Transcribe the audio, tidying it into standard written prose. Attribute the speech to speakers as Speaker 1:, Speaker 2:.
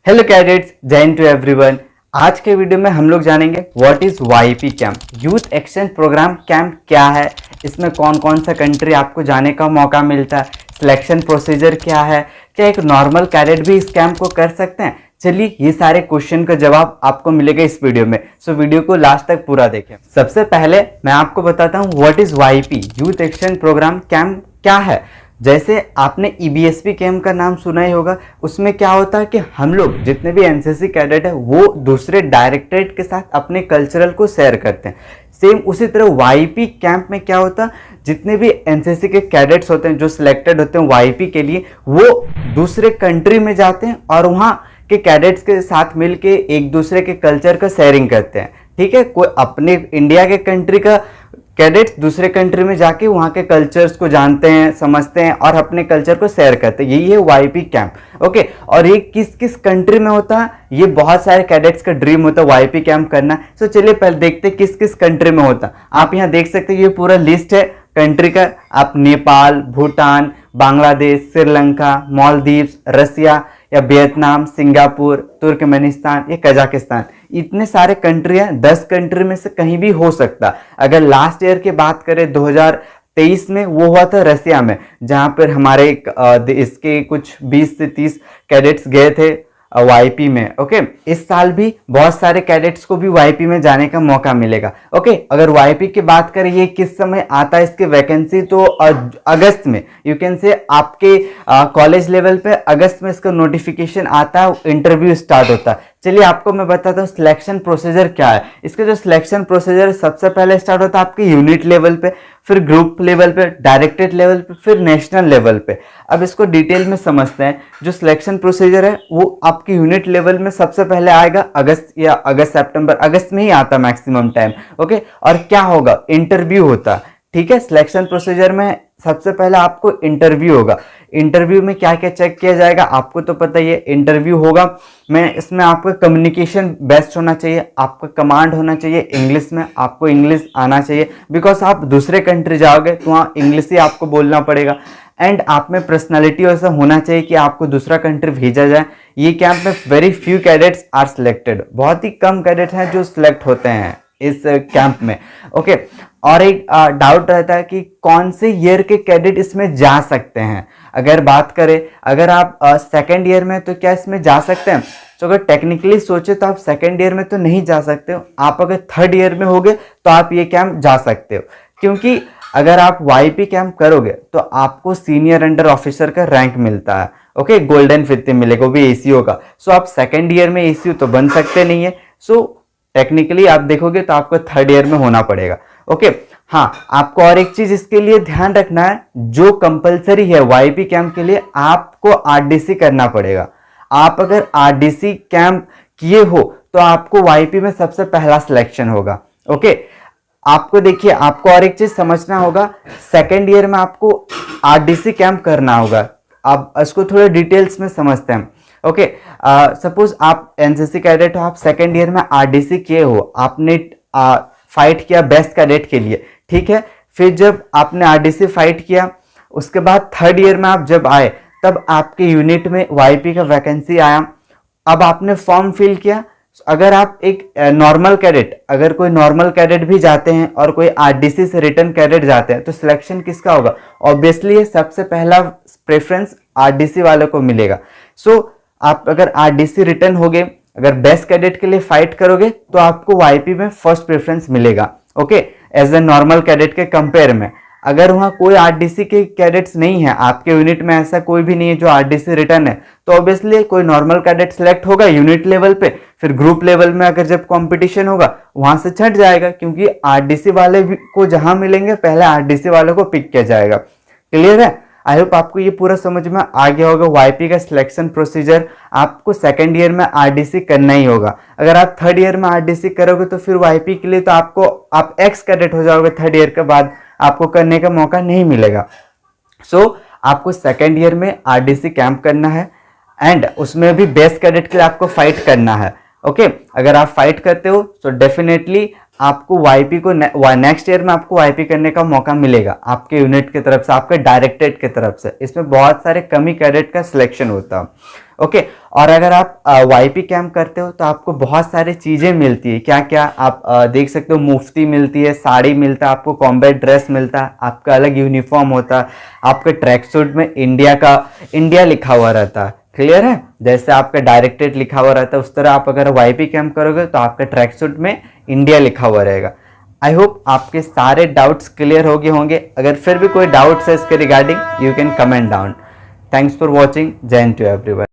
Speaker 1: Hello cadets, जय Hind to everyone. आज के वीडियो में हम लोग जानेंगे what is YP camp. Youth exchange programme camp क्या है, इसमें कौन कौन सा कंट्री आपको जाने का मौका मिलता है, सिलेक्शन प्रोसीजर क्या है, क्या एक नॉर्मल कैडेट भी इस कैंप को कर सकते हैं। चलिए ये सारे क्वेश्चन का जवाब आपको मिलेगा इस वीडियो में, सो वीडियो को लास्ट तक पूरा देखें। सबसे पहले मैं आपको बताता हूँ what is YP, youth exchange programme camp क्या है। जैसे आपने ईबीएसपी कैंप का नाम सुना ही होगा, उसमें क्या होता है कि हम लोग जितने भी एनसीसी कैडेट है वो दूसरे डायरेक्टरेट के साथ अपने कल्चरल को शेयर करते हैं। सेम उसी तरह वाईपी कैंप में क्या होता है, जितने भी एनसीसी के कैडेट्स होते हैं जो सिलेक्टेड होते हैं वाईपी के लिए, वो दूसरे कंट्री में जाते हैं और वहाँ के कैडेट्स के साथ मिलके एक दूसरे के कल्चर का शेयरिंग करते हैं। ठीक है, कोई अपने इंडिया के कंट्री का कैडेट्स दूसरे कंट्री में जाके वहाँ के कल्चर्स को जानते हैं, समझते हैं और अपने कल्चर को शेयर करते हैं। यही है वाईपी कैंप। ओके, और ये किस किस कंट्री में होता है, ये बहुत सारे कैडेट्स का ड्रीम होता है वाईपी कैंप करना। सो चलिए पहले देखते हैं किस किस कंट्री में होता है। आप यहाँ देख सकते हैं, ये पूरा लिस्ट है कंट्री का। आप नेपाल, भूटान, बांग्लादेश, श्रीलंका, मालदीव्स, रसिया या वियतनाम, सिंगापुर, तुर्कमेनिस्तान या कजाकिस्तान, इतने सारे कंट्री हैं। 10 कंट्री में से कहीं भी हो सकता। अगर लास्ट ईयर की बात करें 2023 में, वो हुआ था रसिया में, जहां पर हमारे इसके कुछ 20 से 30 कैडेट्स गए थे वाईपी में। ओके, इस साल भी बहुत सारे कैडेट्स को भी वाईपी में जाने का मौका मिलेगा। ओके, अगर वाईपी की बात करें ये किस समय आता है इसके वैकेंसी, तो अगस्त में, यू कैन से आपके कॉलेज लेवल पे अगस्त में इसका नोटिफिकेशन आता है, इंटरव्यू स्टार्ट होता है। चलिए आपको मैं बताता हूँ सिलेक्शन प्रोसीजर क्या है। इसका जो सिलेक्शन प्रोसीजर सबसे पहले स्टार्ट होता है आपके यूनिट लेवल पे, फिर ग्रुप लेवल पे, डायरेक्टरेट लेवल पे, फिर नेशनल लेवल पे। अब इसको डिटेल में समझते हैं। जो सिलेक्शन प्रोसीजर है वो आपकी यूनिट लेवल में सबसे पहले आएगा अगस्त सितंबर, अगस्त में ही आता मैक्सिमम टाइम। ओके, और क्या होगा, इंटरव्यू होता। ठीक है, सिलेक्शन प्रोसीजर में सबसे पहले आपको इंटरव्यू होगा। इंटरव्यू में क्या क्या चेक किया जाएगा आपको तो पता ही है। इंटरव्यू होगा मैं इसमें आपका कम्युनिकेशन बेस्ट होना चाहिए, आपका कमांड होना चाहिए इंग्लिश में, आपको इंग्लिश आना चाहिए, बिकॉज आप दूसरे कंट्री जाओगे तो वहाँ इंग्लिश ही आपको बोलना पड़ेगा। एंड आप में पर्सनालिटी ऐसा होना चाहिए कि आपको दूसरा कंट्री भेजा जाए। ये कैंप में very few cadets are selected, बहुत ही कम कैडेट हैं जो सिलेक्ट होते हैं इस कैंप में। ओके, और एक डाउट रहता है कि कौन से ईयर के कैडेट इसमें जा सकते हैं। अगर बात करें, अगर आप सेकेंड ईयर में तो क्या इसमें जा सकते हैं, तो अगर टेक्निकली सोचे तो आप सेकेंड ईयर में तो नहीं जा सकते हो। आप अगर थर्ड ईयर में होगे तो आप ये कैंप जा सकते हो, क्योंकि अगर आप वाईपी कैंप करोगे तो आपको सीनियर अंडर ऑफिसर का रैंक मिलता है। ओके, गोल्डन फिफ्टी मिलेगा, वो भी एसीओ का। सो आप सेकेंड ईयर में एसीओ तो बन सकते नहीं है। सो टेक्निकली आप देखोगे तो आपको थर्ड ईयर में होना पड़ेगा। ओके, हाँ, आपको और एक चीज इसके लिए ध्यान रखना है, जो कंपलसरी है वाईपी कैंप के लिए, आपको आरडीसी करना पड़ेगा। आप अगर आरडीसी कैंप किए हो तो आपको वाईपी में सबसे पहला सिलेक्शन होगा। ओके, आपको देखिए, आपको और एक चीज समझना होगा, सेकेंड ईयर में आपको आरडीसी कैंप करना होगा। अब इसको थोड़े डिटेल्स में समझते हैं। ओके, सपोज आप एनसीसी कैडेट हो, आप सेकेंड ईयर में आरडीसी किए हो, आपने फाइट किया बेस्ट कैडेट के लिए। ठीक है, फिर जब आपने आरडीसी फाइट किया, उसके बाद थर्ड ईयर में आप जब आए, तब आपके यूनिट में वाईपी का वैकेंसी आया। अब आपने फॉर्म फिल किया। अगर आप एक नॉर्मल कैडेट, अगर कोई नॉर्मल कैडेट भी जाते हैं और कोई आरडीसी से रिटर्न कैडेट जाते हैं, तो सिलेक्शन किसका होगा, ऑब्वियसली सबसे पहला प्रेफरेंस आरडीसी वाले को मिलेगा। सो आप अगर आरडीसी रिटर्न होगे, अगर बेस्ट कैडेट के लिए फाइट करोगे तो आपको वाईपी में फर्स्ट प्रेफरेंस मिलेगा। Okay, as a normal cadet के कंपेयर में। अगर वहाँ कोई आरडीसी के कैडेट्स नहीं है, आपके यूनिट में ऐसा कोई भी नहीं है जो आरडीसी रिटर्न है, तो ऑब्वियसली कोई नॉर्मल कैडेट सिलेक्ट होगा यूनिट लेवल पे। फिर ग्रुप लेवल में अगर जब कंपटीशन होगा वहां से छट जाएगा, क्योंकि आरडीसी वाले को जहां मिलेंगे पहले आरडीसी वाले को पिक किया जाएगा। क्लियर है? आई होप आपको ये पूरा समझ में आ गया होगा। वाईपी का सिलेक्शन प्रोसीजर आपको सेकेंड ईयर में आरडीसी करना ही होगा। अगर आप थर्ड ईयर में आरडीसी करोगे तो फिर वाईपी के लिए तो आप एक्स कैडेट हो जाओगे, थर्ड ईयर के बाद आपको करने का मौका नहीं मिलेगा। सो आपको सेकेंड ईयर में आरडीसी कैंप करना है एंड उसमें भी बेस्ट कैडेट के लिए आपको फाइट करना है। ओके, अगर आप फाइट करते हो तो डेफिनेटली आपको वाईपी को नेक्स्ट ईयर में आपको वाईपी करने का मौका मिलेगा, आपके यूनिट की तरफ से, आपके डायरेक्टरेट की तरफ से। इसमें बहुत सारे कमी कैडेट का सिलेक्शन होता है। ओके। और अगर आप वाईपी कैंप करते हो तो आपको बहुत सारी चीज़ें मिलती है। क्या क्या आप देख सकते हो, मुफ्ती मिलती है, साड़ी मिलता है, आपको कॉम्बैट ड्रेस मिलता है, आपका अलग यूनिफॉर्म होता है, आपके ट्रैक सूट में इंडिया लिखा हुआ रहता है। क्लियर है? जैसे आपका डायरेक्टेड लिखा हुआ रहता है उस तरह आप अगर वाईपी कैंप करोगे तो आपका ट्रैक सूट में इंडिया लिखा हुआ रहेगा। आई होप आपके सारे डाउट्स क्लियर हो गए होंगे। अगर फिर भी कोई डाउट्स है इसके regarding, you can comment down. Thanks for watching. जय हिंद टू एवरीवन।